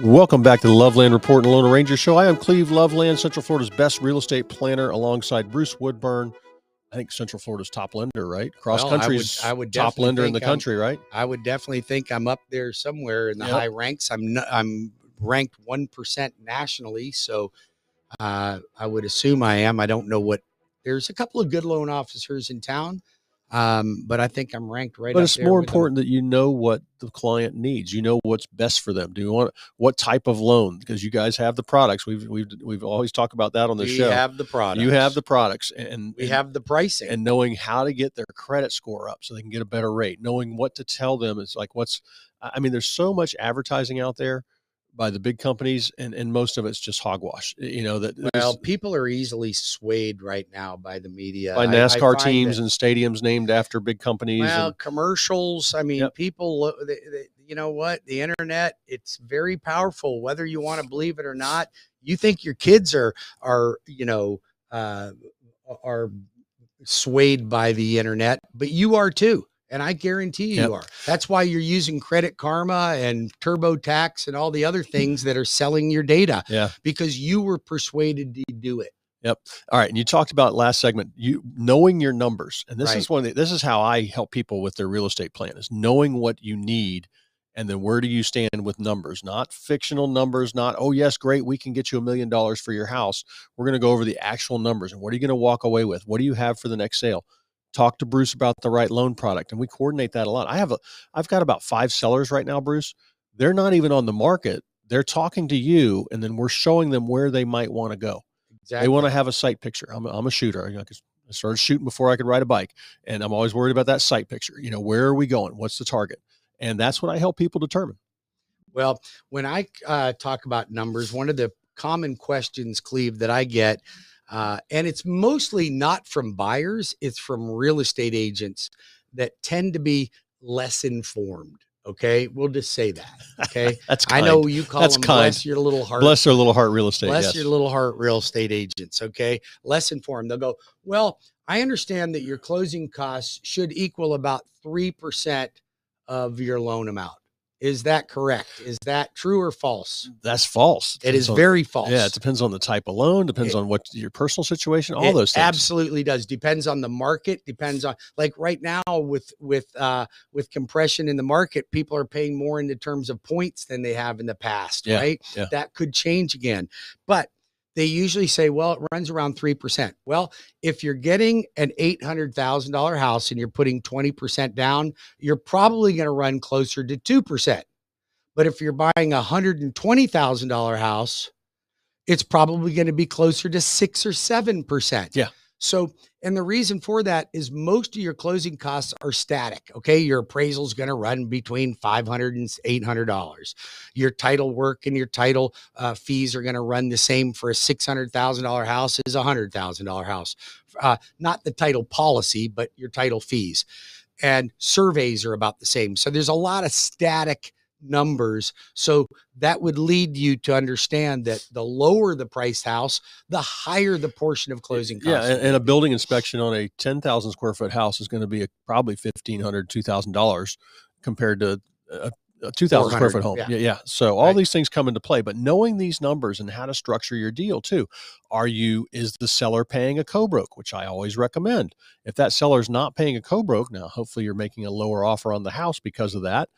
Welcome back to the Loveland Report and Loan Arranger Show. I am Cleve Loveland, Central Florida's best real estate planner, alongside Bruce Woodburn. I think Central Florida's top lender, right? CrossCountry's I would top lender in the country, right? I would definitely think I'm up there somewhere in the high ranks. I'm ranked 1% nationally, so I would assume I am. I don't know what. There's a couple of good loan officers in town. But I think I'm ranked right up there. But it's more important that you know what the client needs. You know what's best for them. Do you want what type of loan? Because you guys have the products. We've always talked about that on the show. We have the products. You have the products, and we have the pricing, and knowing how to get their credit score up so they can get a better rate. Knowing what to tell them. It's like there's so much advertising out there by the big companies, and most of it's just hogwash. People are easily swayed right now by the media, by NASCAR teams and stadiums named after big companies. Well, commercials. I mean, people. You know what? The internet. It's very powerful. Whether you want to believe it or not, you think your kids are swayed by the internet, but you are too. And I guarantee you are. That's why you're using Credit Karma and TurboTax and all the other things that are selling your data. Yeah. Because you were persuaded to do it. Yep. All right. And you talked about last segment, you knowing your numbers. And this this is how I help people with their real estate plan, is knowing what you need. And then where do you stand with numbers, not fictional numbers, not, oh yes, great, we can get you $1 million for your house. We're going to go over the actual numbers. And what are you going to walk away with? What do you have for the next sale? Talk to Bruce about the right loan product, and we coordinate that a lot. I've got about 5 sellers right now, Bruce. They're not even on the market. They're talking to you, and then we're showing them where they might want to go. Exactly. They want to have a site picture. I'm a shooter. I started shooting before I could ride a bike, and I'm always worried about that site picture. Where are we going? What's the target? And that's what I help people determine. Well, when I talk about numbers, one of the common questions, Cleve, that I get, and it's mostly not from buyers, it's from real estate agents that tend to be less informed. Okay. We'll just say that. Okay. That's kind. I know you call them bless your little heart. Bless their little heart real estate. Bless your little heart real estate agents. Okay. Less informed. They'll go, well, I understand that your closing costs should equal about 3% of your loan amount. Is that correct? Is that true or false? That's false. It is very false. Yeah, it depends on the type of loan, depends on what your personal situation, all those things. Absolutely does. Depends on the market, depends on, like right now with compression in the market, people are paying more in terms of points than they have in the past, right? Yeah. That could change again. But they usually say, well, it runs around 3%. Well, if you're getting an $800,000 house and you're putting 20% down, you're probably going to run closer to 2%. But if you're buying a $120,000 house, it's probably going to be closer to 6 or 7%. Yeah. So, and the reason for that is most of your closing costs are static. Okay. Your appraisal is going to run between $500 and $800. Your title work and your title fees are going to run the same for a $600,000 house as a $100,000 house. Not the title policy, but your title fees, and surveys are about the same. So there's a lot of static numbers. So that would lead you to understand that the lower the price house, the higher the portion of closing costs. Yeah, and a building inspection on a 10,000 square foot house is going to be probably $1,500, $2,000 compared to a 2,000 square foot home. Yeah. So all these things come into play, but knowing these numbers and how to structure your deal too. Is the seller paying a co-broke, which I always recommend. If that seller's not paying a co-broke, now hopefully you're making a lower offer on the house because of that.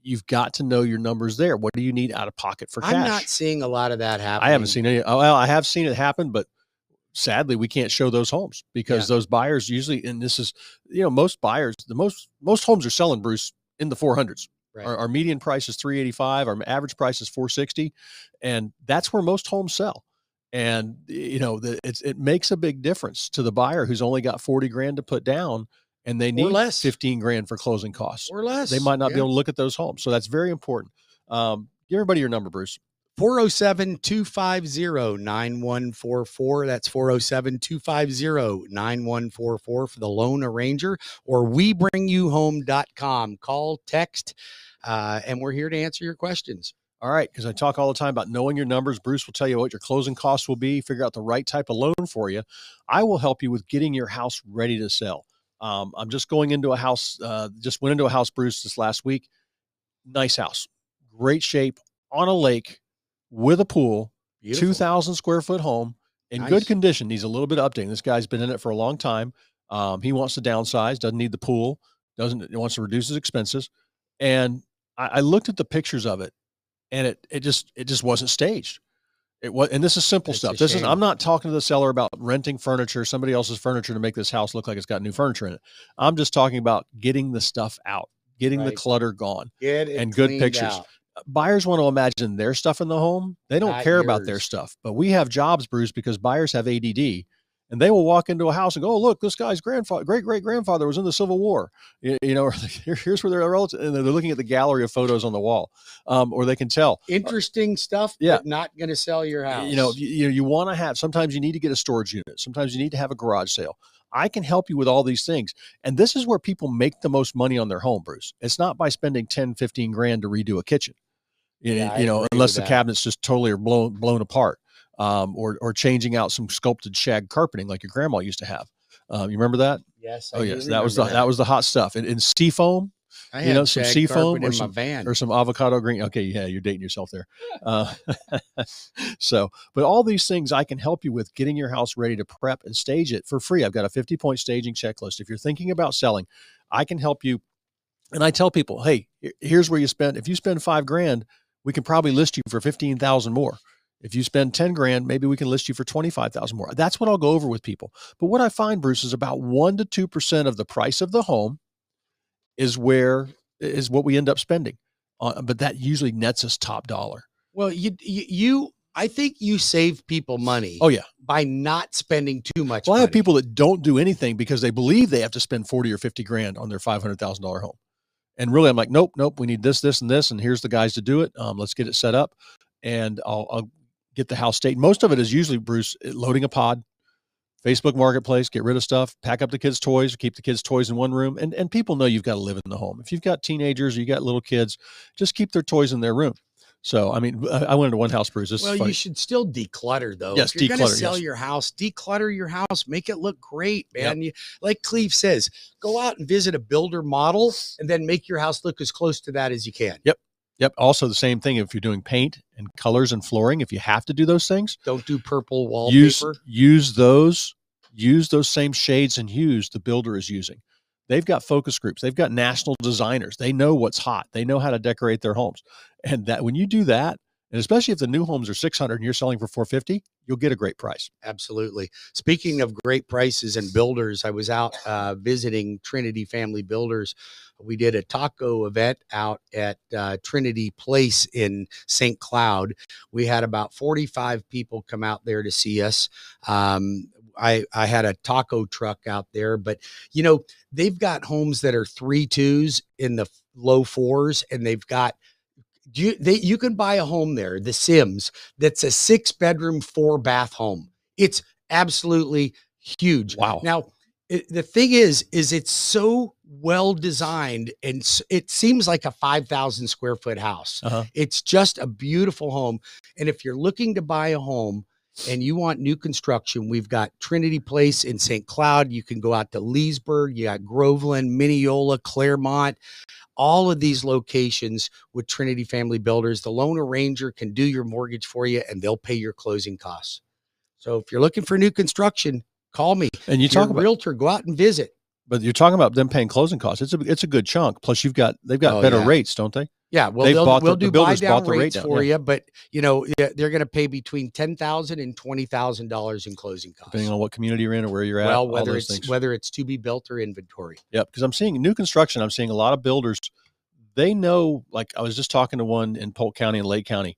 You've got to know your numbers there. What do you need out of pocket for cash? I'm not seeing a lot of that happen. I haven't seen any. Well, I have seen it happen, but sadly we can't show those homes because those buyers usually, and this is, most buyers, most homes are selling, Bruce, in the 400s. Right. Our median price is 385. Our average price is 460. And that's where most homes sell. And, it makes a big difference to the buyer who's only got 40 grand to put down, and they need 15 grand for closing costs or less. They might not be able to look at those homes. So that's very important. Give everybody your number, Bruce. 407-250-9144. That's 407-250-9144 for the Loan Arranger, or WeBringYouHome.com. Call, text, and we're here to answer your questions. All right, because I talk all the time about knowing your numbers. Bruce will tell you what your closing costs will be, figure out the right type of loan for you. I will help you with getting your house ready to sell. I'm just going into a house, just went into a house, Bruce, this last week. Nice house, great shape, on a lake with a pool, Beautiful. 2,000 square foot home in good condition. Needs a little bit of updating. This guy's been in it for a long time. He wants to downsize, doesn't need the pool, wants to reduce his expenses. And I looked at the pictures of it, and it just wasn't staged. It was, and this is simple stuff. I'm not talking to the seller about renting furniture, somebody else's furniture, to make this house look like it's got new furniture in it. I'm just talking about getting the stuff out, getting the clutter gone, and good pictures. Out. Buyers want to imagine their stuff in the home. They don't care about their stuff, but we have jobs, Bruce, because buyers have ADD. And they will walk into a house and go, "Oh, look, this guy's great great grandfather was in the Civil War." Or here's where they're relative, and they're looking at the gallery of photos on the wall, or they can tell interesting stuff, but not going to sell your house. You want to have. Sometimes you need to get a storage unit. Sometimes you need to have a garage sale. I can help you with all these things, and this is where people make the most money on their home, Bruce. It's not by spending 10, 15 grand to redo a kitchen, unless the cabinets just totally are blown apart. Or changing out some sculpted shag carpeting like your grandma used to have. You remember that? Yes. Yes. That was the hot stuff. And seafoam, some seafoam or some van or some avocado green. Okay. Yeah. You're dating yourself there. But all these things I can help you with getting your house ready to prep and stage it for free. I've got a 50-point staging checklist. If you're thinking about selling, I can help you. And I tell people, hey, here's where if you spend $5 grand, we can probably list you for 15,000 more. If you spend 10 grand, maybe we can list you for 25,000 more. That's what I'll go over with people. But what I find, Bruce, is about 1 to 2% of the price of the home is what we end up spending. But that usually nets us top dollar. Well, I think you save people money. Oh yeah, by not spending too much. Well, I have people that don't do anything because they believe they have to spend 40 or 50 grand on their $500,000 home. And really, I'm like, nope. We need this, this, and this, and here's the guys to do it. Let's get it set up, and I'll get the house staged. Most of it is usually, Bruce, loading a pod, Facebook Marketplace, get rid of stuff, pack up the kids' toys, keep the kids' toys in one room. And people know you've got to live in the home. If you've got teenagers or you got little kids, just keep their toys in their room. So, I mean, I went into one house, Bruce. This is funny. You should still declutter, though. Yes, if you're going to sell your house, declutter your house, make it look great, man. Yep. Like Cleve says, go out and visit a builder model and then make your house look as close to that as you can. Yep. Also the same thing if you're doing paint and colors and flooring, if you have to do those things. Don't do purple wallpaper. Use those same shades and hues the builder is using. They've got focus groups. They've got national designers. They know what's hot. They know how to decorate their homes. And that when you do that, and especially if the new homes are 600 and you're selling for 450, you'll get a great price. Absolutely. Speaking of great prices and builders, I was out visiting Trinity Family Builders. We did a taco event out at Trinity Place in St. Cloud. We had about 45 people come out there to see us. I had a taco truck out there, but they've got homes that are 3.2s in the low 4s, and they've got you can buy a home there, the Sims, that's a 6-bedroom, 4-bath home. It's absolutely huge. Wow. Now, the thing is it's so well designed, and it seems like a 5,000 square foot house. Uh-huh. It's just a beautiful home. And if you're looking to buy a home and you want new construction, we've got Trinity Place in St. Cloud. You can go out to Leesburg. You got Groveland, Mineola, Claremont, all of these locations with Trinity Family Builders. The loan arranger can do your mortgage for you, and they'll pay your closing costs. So if you're looking for new construction, call me. And you talk about realtor, go out and visit. But you're talking about them paying closing costs. It's a good chunk. Plus they've got better rates, don't they? Yeah, well, we'll do buy down rates for you, but they're going to pay between $10,000 and $20,000 in closing costs, depending on what community you're in or where you're at. Well, whether it's to be built or inventory. Yeah, because I'm seeing new construction. I'm seeing a lot of builders. They know, like I was just talking to one in Polk County and Lake County.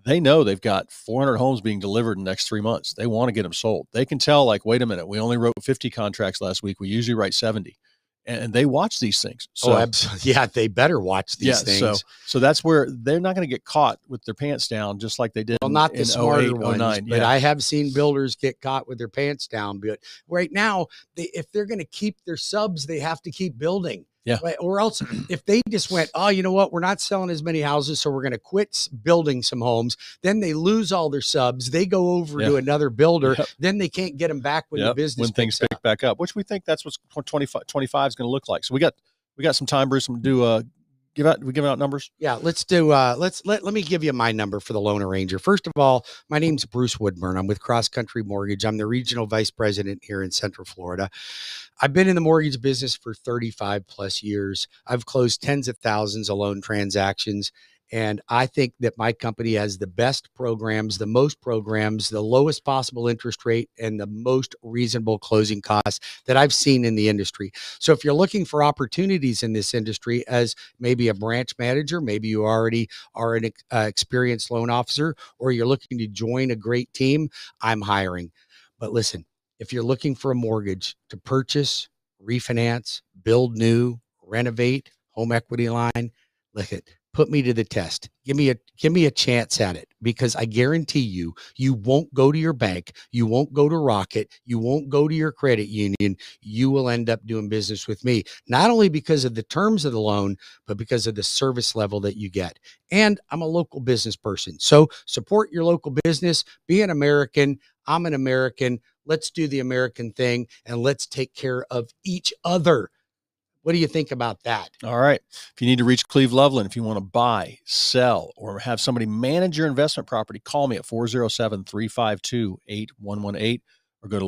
They know they've got 400 homes being delivered in the next 3 months. They want to get them sold. They can tell, like, wait a minute, we only wrote 50 contracts last week. We usually write 70. And they watch these things. So, absolutely. Yeah, they better watch these things. So that's where they're not going to get caught with their pants down, just like they did. Well, not the smarter ones, 09. but I have seen builders get caught with their pants down. But right now, if they're going to keep their subs, they have to keep building. Yeah. Right? Or else, if they just went, oh, you know what, we're not selling as many houses, so we're going to quit building some homes. Then they lose all their subs. They go over to another builder. Yep. Then they can't get them back when the business things pick back up, which we think that's what 25 is going to look like. So we got some time, Bruce, to give out numbers? Yeah, let's do let me give you my number for the loan arranger. First of all, my name's Bruce Woodburn. I'm with CrossCountry Mortgage. I'm the regional vice president here in Central Florida. I've been in the mortgage business for 35 plus years. I've closed tens of thousands of loan transactions. And I think that my company has the best programs, the most programs, the lowest possible interest rate, and the most reasonable closing costs that I've seen in the industry. So if you're looking for opportunities in this industry as maybe a branch manager, maybe you already are an experienced loan officer, or you're looking to join a great team, I'm hiring. But listen, if you're looking for a mortgage to purchase, refinance, build new, renovate, home equity line, look at, put me to the test. Give me a chance at it, because I guarantee you, you won't go to your bank. You won't go to Rocket. You won't go to your credit union. You will end up doing business with me, not only because of the terms of the loan, but because of the service level that you get. And I'm a local business person. So support your local business, be an American. I'm an American. Let's do the American thing, and let's take care of each other. What do you think about that? All right. If you need to reach Cleve Loveland, if you want to buy, sell, or have somebody manage your investment property, call me at 407-352-8118, or go to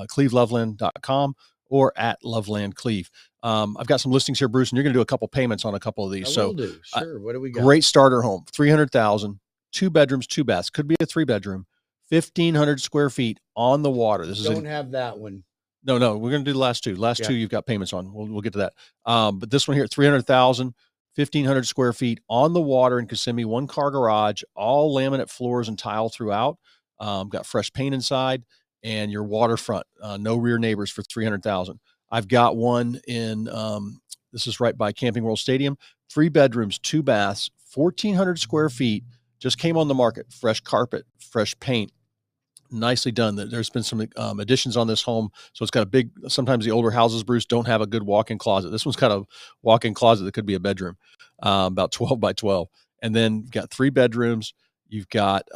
cleveloveland.com or at lovelandcleve. I've got some listings here, Bruce, and you're going to do a couple payments on a couple of these. I will do. Sure. What do we got? Great starter home, 300,000, 2 bedrooms, 2 baths. Could be a 3-bedroom, 1,500 square feet on the water. Don't have that one. No, we're going to do the last two. Two you've got payments on. We'll get to that. But this one here, 300,000, 1,500 square feet on the water in Kissimmee, 1-car garage, all laminate floors and tile throughout. Got fresh paint inside, and your waterfront, no rear neighbors for 300,000. I've got one in, this is right by Camping World Stadium, 3 bedrooms, 2 baths, 1,400 square feet, just came on the market, fresh carpet, fresh paint. Nicely done. There's been some additions on this home. So it's got a big, sometimes the older houses, Bruce, don't have a good walk-in closet. This one's got a walk-in closet that could be a bedroom, about 12 by 12. And then you've got 3 bedrooms. You've got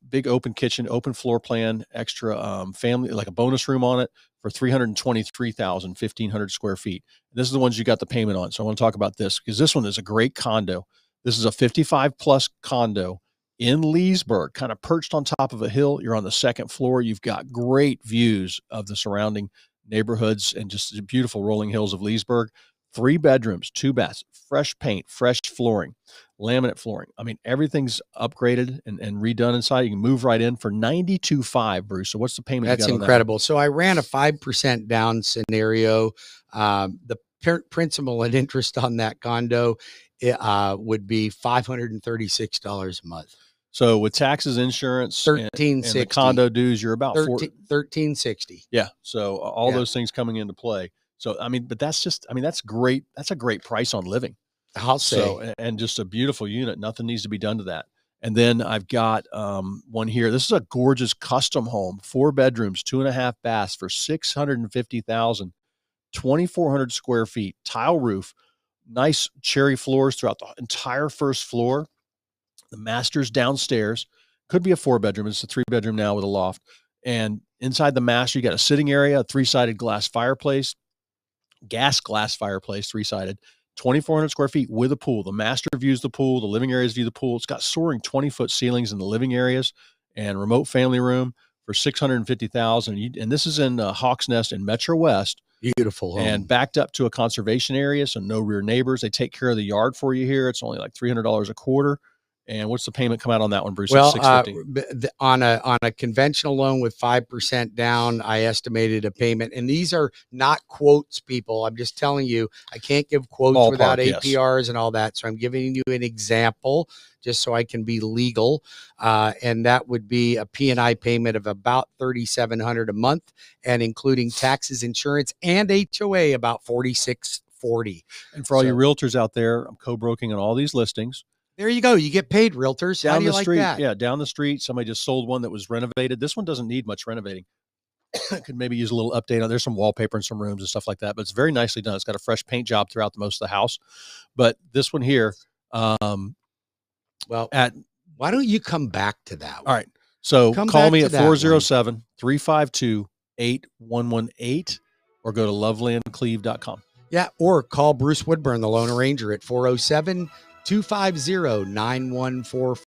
big open kitchen, open floor plan, extra family, like a bonus room on it for 323,000, 1,500 square feet. This is the ones you got the payment on. So I want to talk about this because this one is a great condo. This is a 55 plus condo in Leesburg, kind of perched on top of a hill. You're on the 2nd floor. You've got great views of the surrounding neighborhoods and just the beautiful rolling hills of Leesburg. 3 bedrooms, 2 baths, fresh paint, fresh flooring, laminate flooring. I mean, everything's upgraded and redone inside. You can move right in for $92,500, Bruce. So what's the payment? That's incredible. So I ran a 5% down scenario. The principal and interest on that condo would be $536 a month. So with taxes, insurance, and the condo dues, you're about $1,360. Yeah. So all those things coming into play. So, I mean, but that's just, I mean, that's great. That's a great price on living. I'll say. So, and just a beautiful unit. Nothing needs to be done to that. And then I've got one here. This is a gorgeous custom home, 4 bedrooms, 2.5 baths for $650,000, 2,400 square feet, tile roof, nice cherry floors throughout the entire 1st floor. The master's downstairs, could be a 4-bedroom. It's a 3-bedroom now with a loft. And inside the master, you got a sitting area, a 3-sided glass fireplace, gas glass fireplace, 3-sided, 2,400 square feet with a pool. The master views the pool. The living areas view the pool. It's got soaring 20-foot ceilings in the living areas and remote family room for $650,000. And this is in Hawks Nest in Metro West. Beautiful home. And backed up to a conservation area, so no rear neighbors. They take care of the yard for you here. It's only like $300 a quarter. And what's the payment come out on that one, Bruce? Well, on a conventional loan with 5% down, I estimated a payment. And these are not quotes, people. I'm just telling you, I can't give quotes without APRs and all that. So I'm giving you an example just so I can be legal. And that would be a P&I payment of about $3,700 a month, and including taxes, insurance, and HOA, about $4,640. And for all you realtors out there, I'm co-broking on all these listings. There you go. You get paid, realtors. Down How do you the like street, that? Yeah, down the street. Somebody just sold one that was renovated. This one doesn't need much renovating. Could maybe use a little update on. There's some wallpaper in some rooms and stuff like that, but it's very nicely done. It's got a fresh paint job throughout most of the house. But this one here, why don't you come back to that one? All right. So call me at 407-352-8118 or go to lovelandcleve.com. Yeah. Or call Bruce Woodburn, the loan arranger, at 407-250-9144.